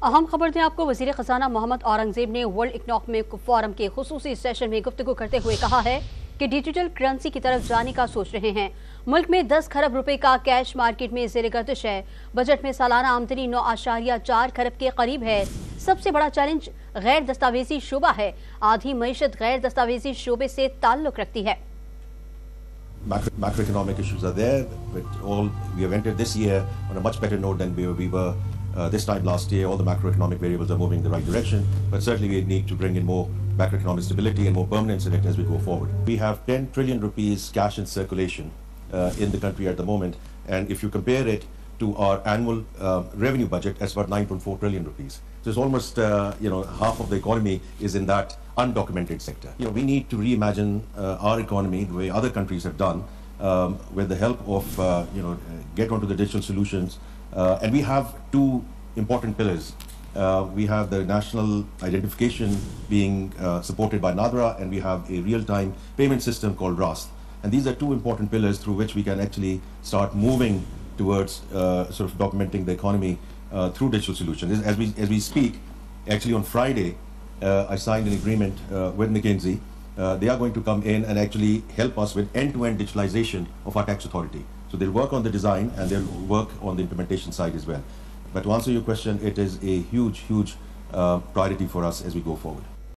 अहम खबर दें आपको। वज़ीर ख़जाना मोहम्मद औरंगज़ेब ने वर्ल्ड इकनॉमिक फोरम के खुसूसी सेशन में गुफ्तगू करते हुए कहा है कि डिजिटल करेंसी की तरफ जाने का सोच रहे हैं। मुल्क में 10 खरब रुपए का कैश मार्केट में ज़ेर गर्दिश है। बजट में सालाना आमदनी 9.4 खरब के करीब है। सबसे बड़ा चैलेंज गैर दस्तावेजी शोबा है। आधी मईशत गैर दस्तावेजी शोबे से ताल्लुक रखती है। Macroeconomic issues are there, but we have entered this year on a much better note than we were this time last year. All the macroeconomic variables are moving in the right direction, but certainly we need to bring in more macroeconomic stability and more permanence in it as we go forward. We have 10 trillion rupees cash in circulation in the country at the moment, and if you compare it to our annual revenue budget, that's about 9.4 trillion rupees. So it's almost, half of the economy is in that undocumented sector. We need to reimagine our economy the way other countries have done, with the help of, get onto the digital solutions. And we have two important pillars. We have the national identification being supported by NADRA, and we have a real-time payment system called RAST. And these are two important pillars through which we can actually start moving towards sort of documenting the economy through digital solutions. As we speak, actually on Friday, I signed an agreement with McKinsey. They are going to come in and actually help us with end-to-end digitalization of our tax authority. So they'll work on the design and they'll work on the implementation side as well. But to answer your question, it is a huge priority for us as we go forward.